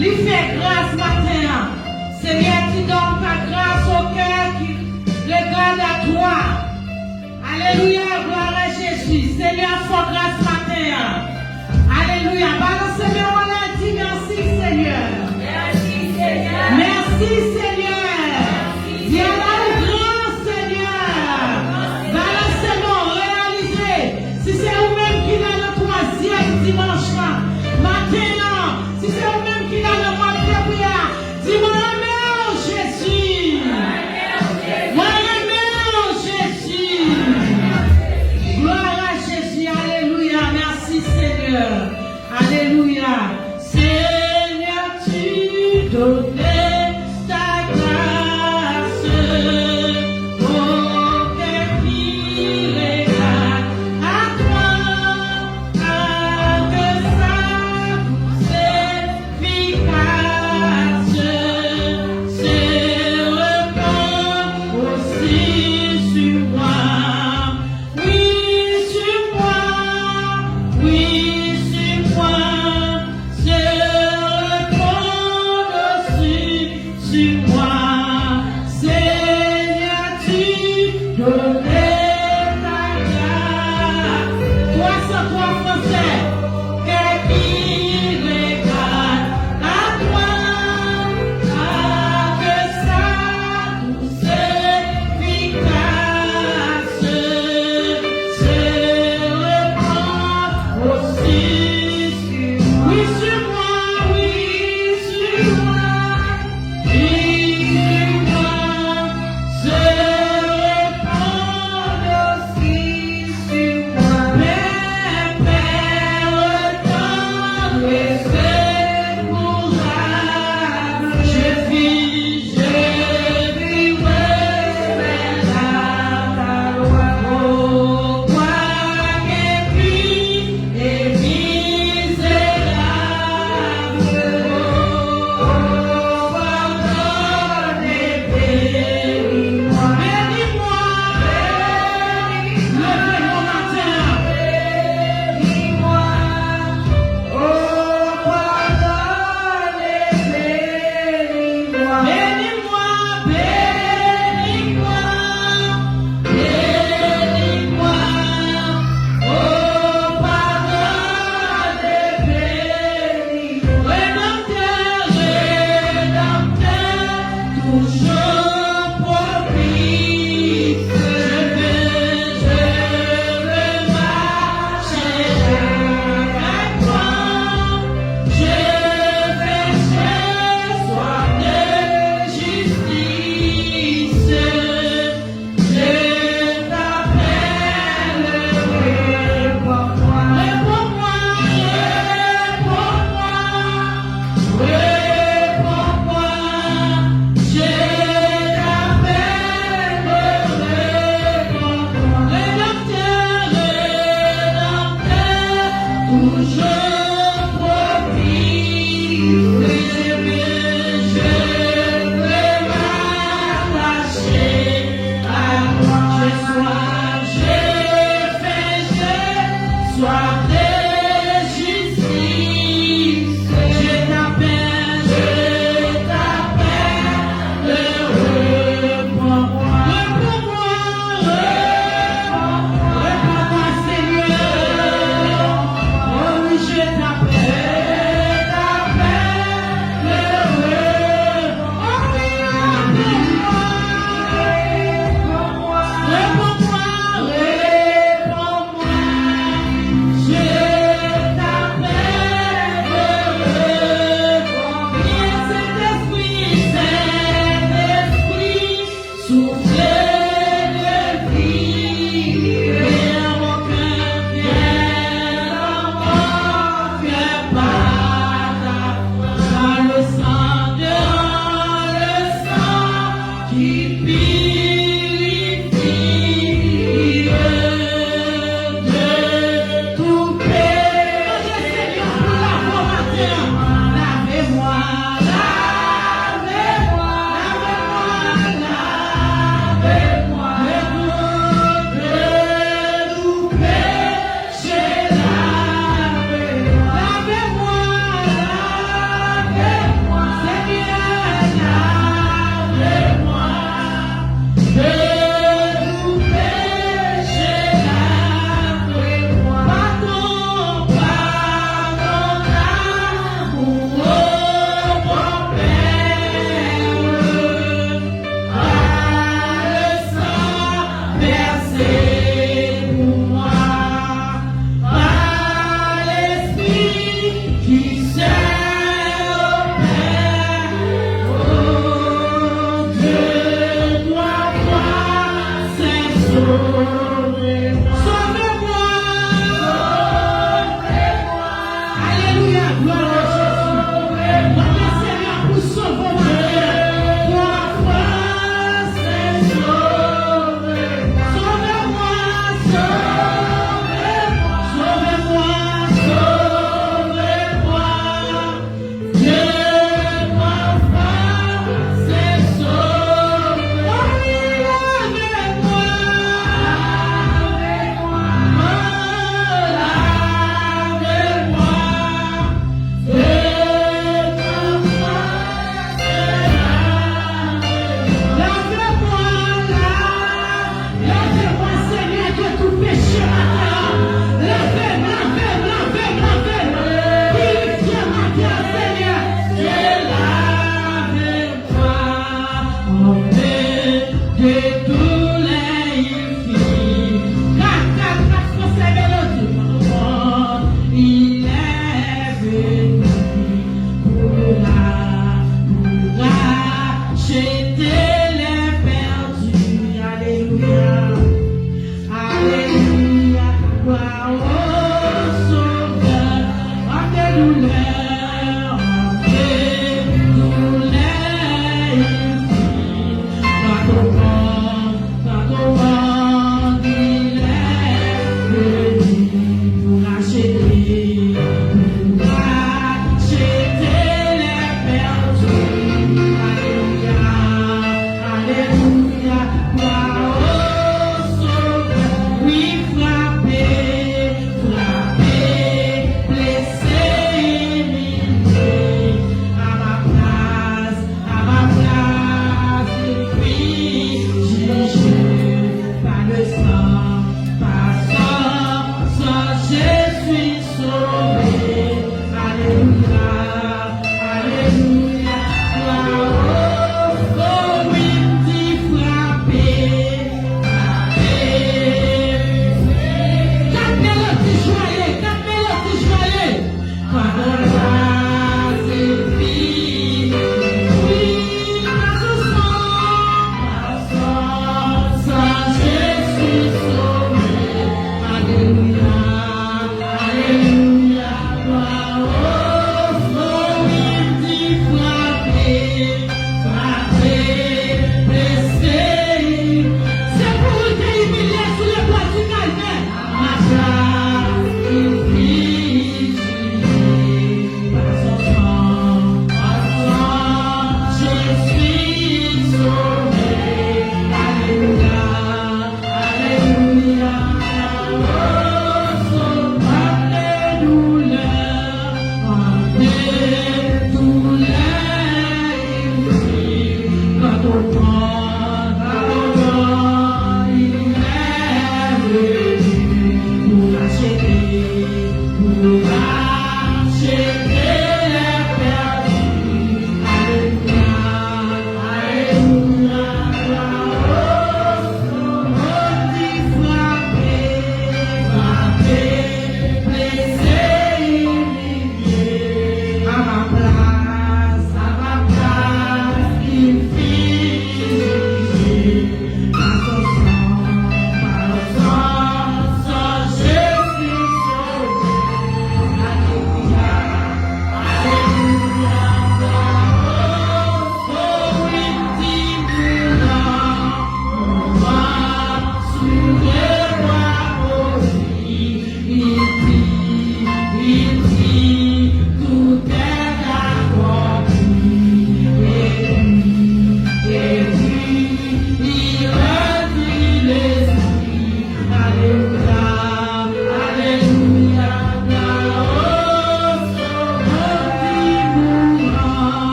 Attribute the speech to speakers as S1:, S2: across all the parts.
S1: lui fait grâce matin. Seigneur, tu donnes ta grâce au cœur qui regarde à toi. Alléluia, gloire à Jésus. Seigneur, fais grâce matin. Alléluia. Balancez-moi là, dis merci Seigneur.
S2: Merci Seigneur.
S1: Merci Seigneur. Viens là au grand Seigneur. Balancez-moi, réalisez. Si c'est vous-même qui l'a le troisième dimanche matin, si c'est vous-même qui l'a le mois de prière, dis-moi amen Jésus. Amen Jésus. Gloire à Jésus. Alléluia. Merci Seigneur. Alléluia. Seigneur, tu donnais ta grâce au cœur qui regarde à toi, avec sa douce efficace, se répand aussi sur moi. Oui, sur moi, oui, sur moi. Sur moi, Seigneur, tu donnais ta grâce. 303 Français, que qui regarde à toi, avec sa douce efficace, se répand aussi sur moi. Oui, sur moi, oui, sur moi.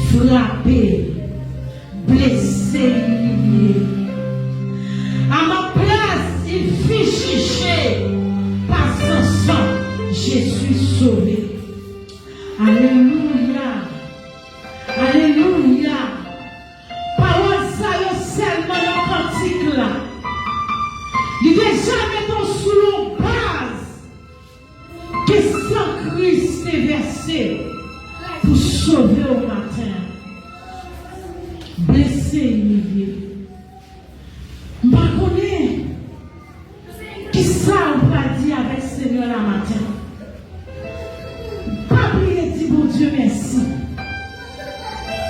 S1: Frappé, blessé, humilié. À ma place, il fit chicher. Par son sang, je suis sauvé. Alléluia. Alléluia. Parole ça, yo seulement dans cantique là. Il n'est jamais ton sous l'eau base que sang Christ est versé pour sauver au matin. Blessé, humilié. Je connais qui ça on va dire avec le Seigneur la matin. Pas prier, dit bon Dieu merci.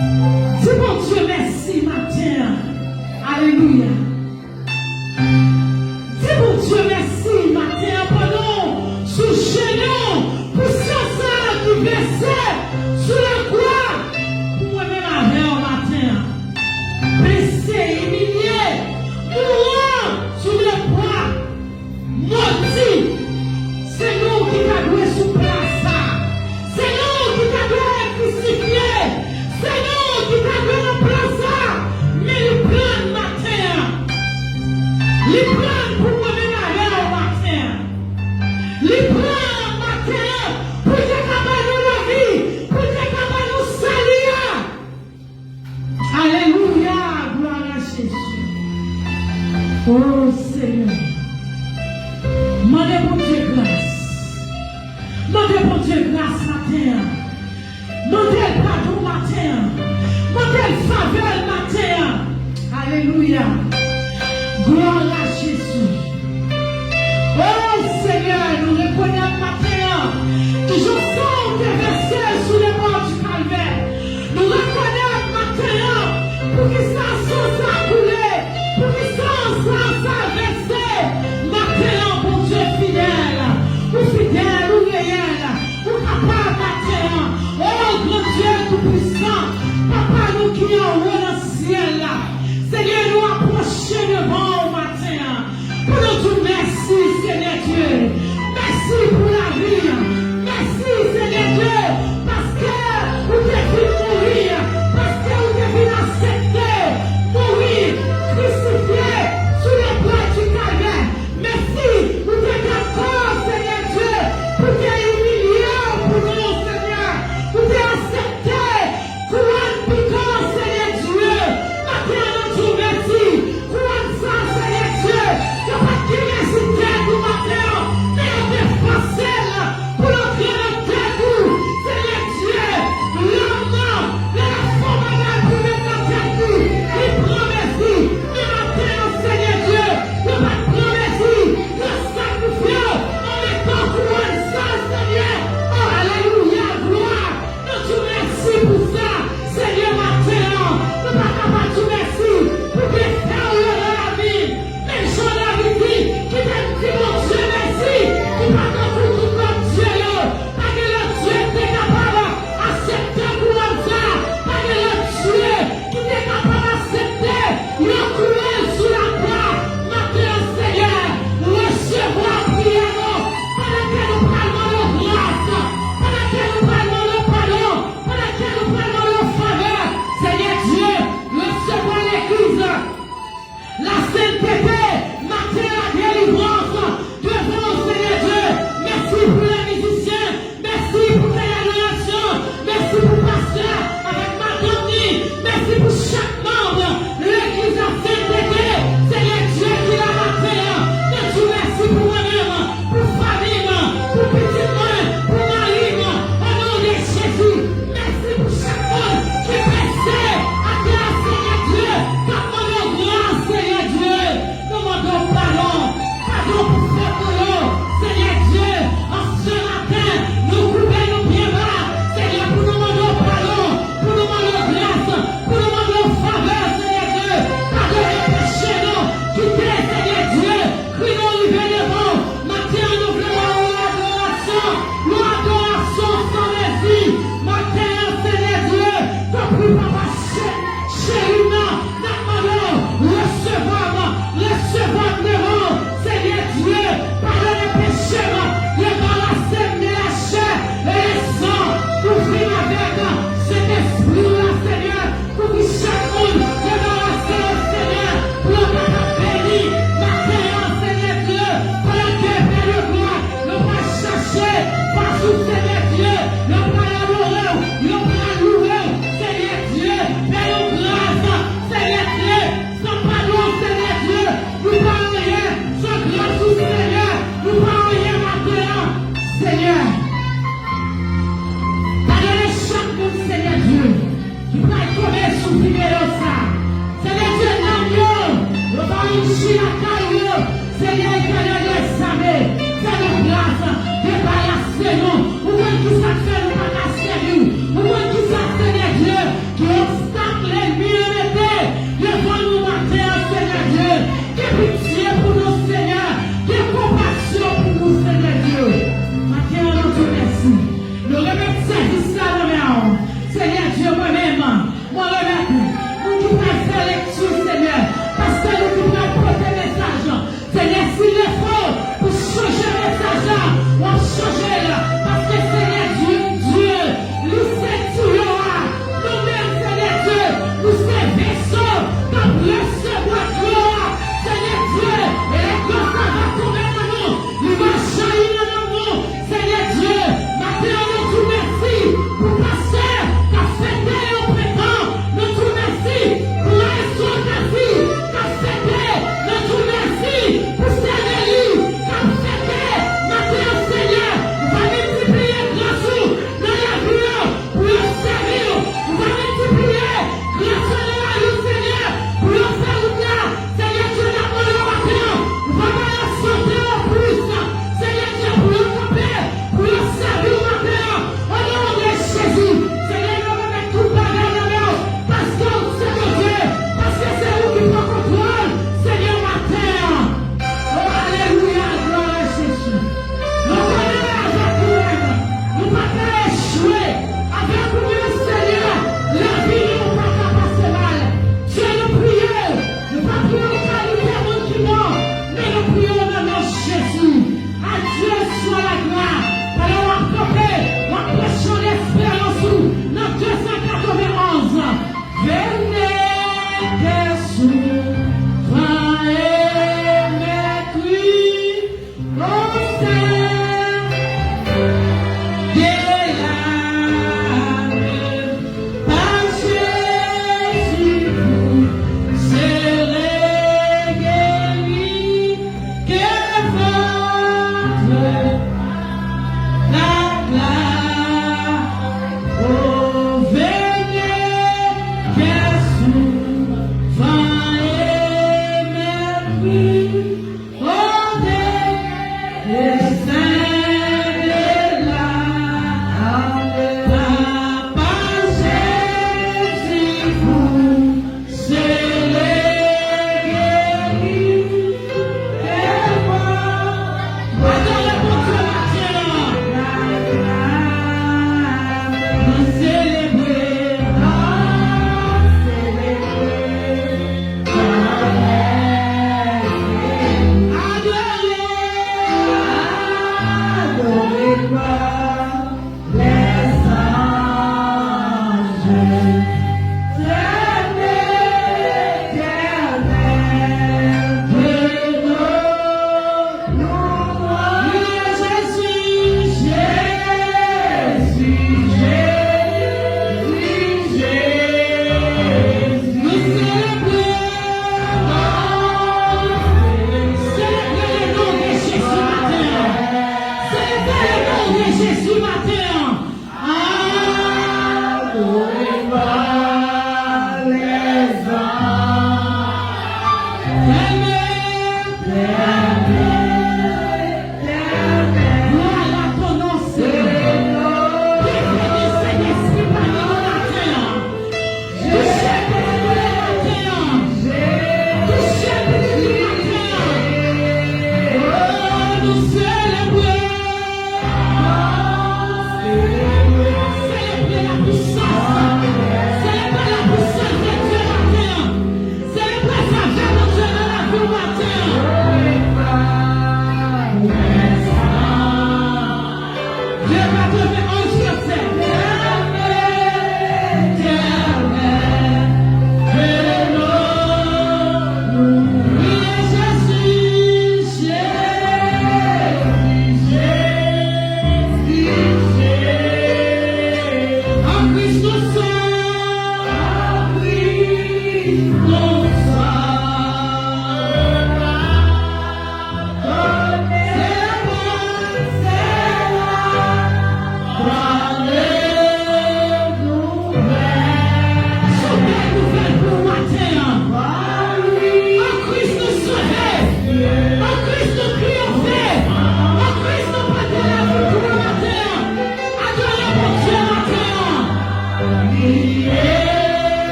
S1: Dis bon Dieu merci matin. Alléluia. Dis bon Dieu merci matin. Pendant sous genou pour ça qui versait sur la croix. Pour moi-même avec au matin. Blessé, humilié, mourant sur le bois. Maudit. C'est nous qui t'avons sous place. C'est nous qui t'avons crucifié. C'est nous qui t'avons remplacé. Mais les plans matin. Les plans pour moi-même au matin. Les plans matin pour te cabaner la vie. Pour te cabaner nous salir. Alléluia. Gloire à Jésus. Oh Seigneur. Mandez pour Dieu grâce. Mandez pour Dieu grâce matin. Mandez pardon matin. Mandez faveur matin. Alléluia. Gloire à Jésus. Oh Seigneur, nous reconnaissons matin que je sens tes versets sous les bords du calvaire. Nous reconnaissons matin pour que ça sans couler, pour que ça verser. Matin, bon Dieu fidèle, ou fidèle, ou réel, ou capable matin. Oh grand Dieu tout-puissant, Papa nous qui est en haut dans le ciel. Seigneur, nous approcher devant au matin.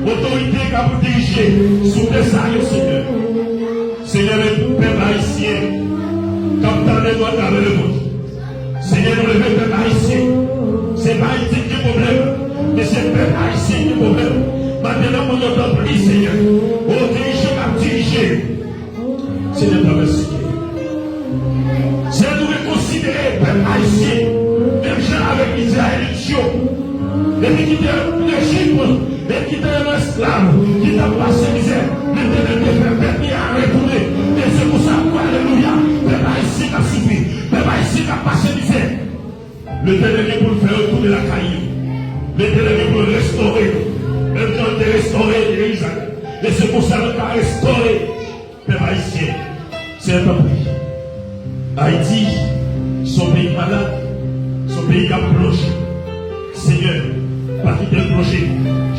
S3: Autorité qui a protégé sous le Seigneur. problème, peuple haïtien. C'est pas Haïti qui est problème, mais c'est le peuple haïtien qui est problème. Maintenant, on entend plus, Seigneur. Oh, dirigez, m'a dirigé. Seigneur, ta merci. Seigneur, nous considérer le peuple haïtien, même gens avec Israël, et puis qui était l'Égypte, et qui était un esclave, qui t'a passé misère, l'éternel te fait permis à retourner. Et c'est pour ça, alléluia, le peuple haïtien a souffert, le peuple haïtien a passé misère. L'éternel est pour le faire retourner la caillou. L'éternel est pour le restaurer. Même quand il est restauré, Israël. Et c'est pour ça qu'il a restauré le peuple haïtien. C'est un pays. Haïti, son pays malade, son pays qui a plongé. Seigneur, pas quitter le projet.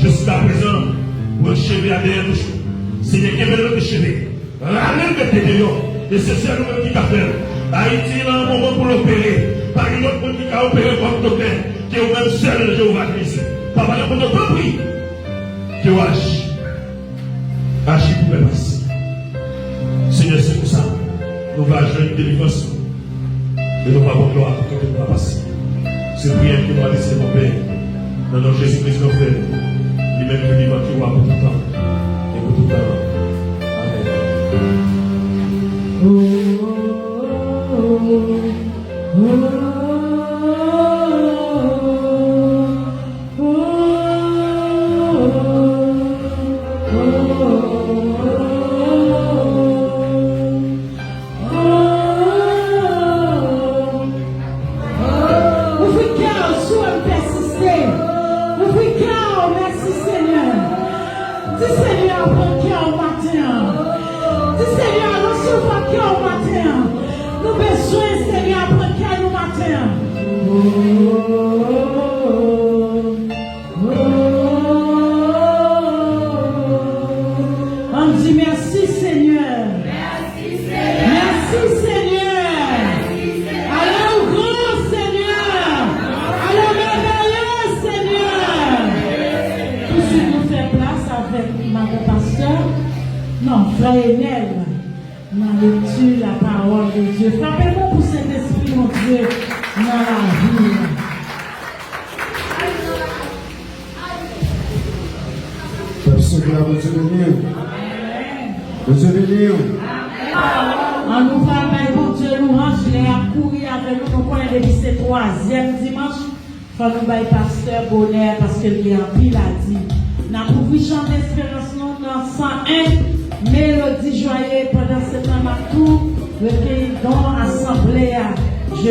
S3: Jusqu'à présent, pour enchever à derrière nous. Seigneur, qui veut le chevet. Ramène le dehors. Et c'est ça nous qui a fait. Haïti, là, un moment pour l'opérer. Par une autre monde qui a opéré comme docteur, qui est au même seul Jéhovah Christ. Papa, on ne peut plus. Que vous agissez. Agissez pour me passer. Seigneur, c'est pour ça. Nous allons jouer une délivrance. Et nous allons gloire pour que nous va passer. C'est prière que nous allons laisser mon Père. Dans notre Jésus-Christ, notre frère. Lui-même qui vivant qui voit pour tout le temps. Et pour tout le temps. Amen.
S1: Je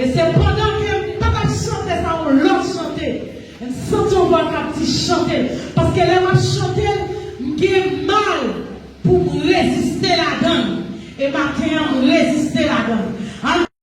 S1: Et c'est pendant que je pas chanter ça, on l'autre chanter. Sans on voit qu'à chanter. Parce que les m'a chanter, j'ai mal pour résister là-dedans. Et matin, on résister là-dedans.